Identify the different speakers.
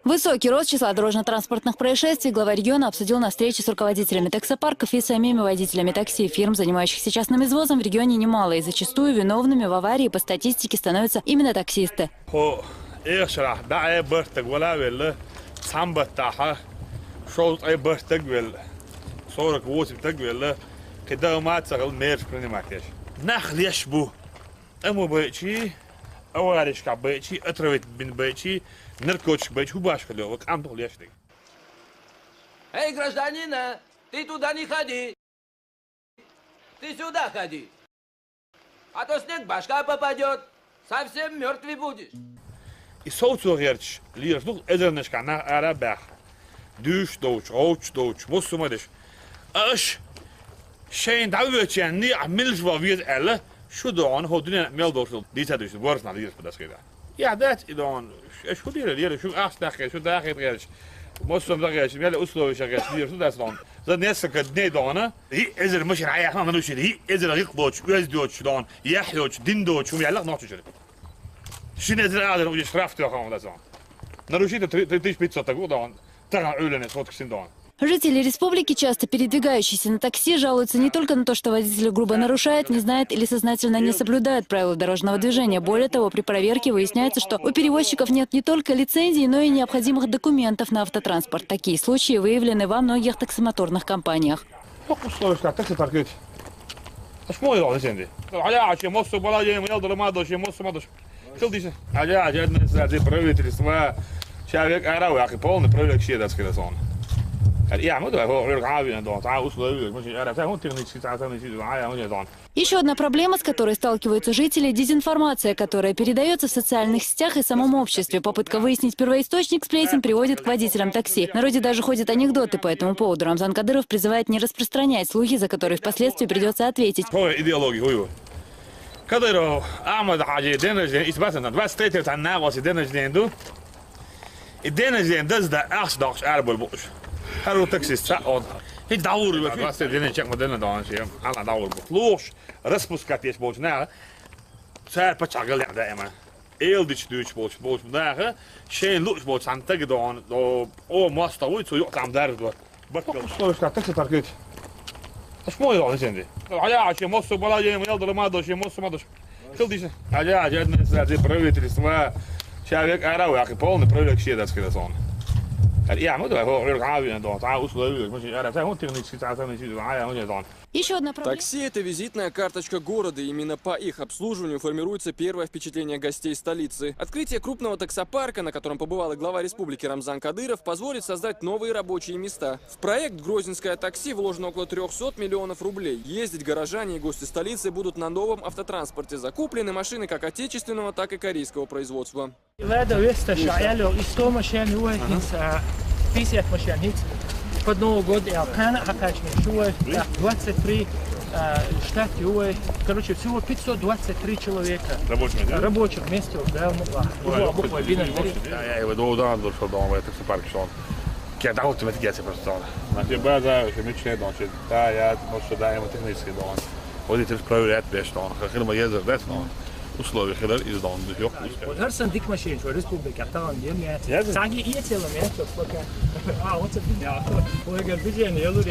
Speaker 1: Высокий рост числа дорожно-транспортных происшествий глава региона обсудил на встрече с руководителями таксопарков и самими водителями такси. Фирм, занимающихся частным извозом, в регионе немало, и зачастую виновными в аварии по статистике становятся именно таксисты.
Speaker 2: Эй, гражданина, ты туда не ходи. Ты сюда ходи. А то снег башка попадет. Совсем мертвый будешь.
Speaker 3: И соуцогерч, лирнух эзернешка на арабах. Дюш доуч, оуч доуч, мусумадиш. Аш шейн давечен не амилж вавиз элла. Шудон ходин мелдошл. Дитадуш ворсна лирс подасгеда. Ja, dat dan. Ik goed leren, zo afspraken, zo daar geen reis. Moslim daar reis, wel Oslo reis, hier zo dat dan. Dat net zo kan niet dan, hè. Hier is er machine hij gaan dan hier is er heel goed, wees dood dan. Ja, dood, din dood, hoe jij lacht nog zo. Zien het er aan dat je straf te gaan dat dan. Nou ziet het is pizza так dan. Daar ölen het wat gezien dan.
Speaker 1: Жители республики, часто передвигающиеся на такси, жалуются не только на то, что водитель грубо нарушает, не знает или сознательно не соблюдает правила дорожного движения. Более того, при проверке выясняется, что у перевозчиков нет не только лицензий, но и необходимых документов на автотранспорт. Такие случаи выявлены во многих таксомоторных компаниях. Еще одна проблема, с которой сталкиваются жители – дезинформация, которая передается в социальных сетях и самом обществе. Попытка выяснить первоисточник сплетен приводит к водителям такси. В народе даже ходят анекдоты по этому поводу. Рамзан Кадыров призывает не распространять слухи, за которые впоследствии придется ответить.
Speaker 3: Hallo taxist, on. Ik dauer we was dit in check modellen dan zie. Alla dauer los. Raspuskat is boos na. Zij pachagal ja daar maar. Eel dit Duits boos vandaag. Geen looks boos aan te gedaan. O master ooit zo aan daar door. Wat sloos gaat taxi parkeert. Dat is mooi dan zijn die. Ja, als je moest bala je moet er maar dus je moest maar dus. Veel die. Ja, je het is probeert is maar. Zij werk aan jou, ik Polen probeer zie dat schiet dan. Ja, moet wel heel gaaf en dan.
Speaker 1: Еще одна проблема.
Speaker 4: Такси – это визитная карточка города. Именно по их обслуживанию формируется первое впечатление гостей столицы. Открытие крупного таксопарка, на котором побывал и глава республики Рамзан Кадыров, позволит создать новые рабочие места. В проект «Грозненское такси» вложено около 300 миллионов рублей. Ездить горожане и гости столицы будут на новом автотранспорте. Закуплены машины как отечественного, так и корейского производства.
Speaker 5: Под Новый год Алкана Акачный, 23 штаты, короче, всего 523 человека. Рабочих мест, да,
Speaker 3: Ja, we doen dan door zo'n bij het park zo. Kijk, daar hoort met die verstaan. Maar je bij daar, je moet je dan zit. Ja, het moet daar met technisch gedaan. Wat dit is prioriteit best dan. Helemaal je dat dan. Условия is dan dus ook.
Speaker 5: Er zijn dik machines voor Republika, dan die met. Zeg je iets helemaal met? Wat het? Ja, hoe ik het begin heel goed.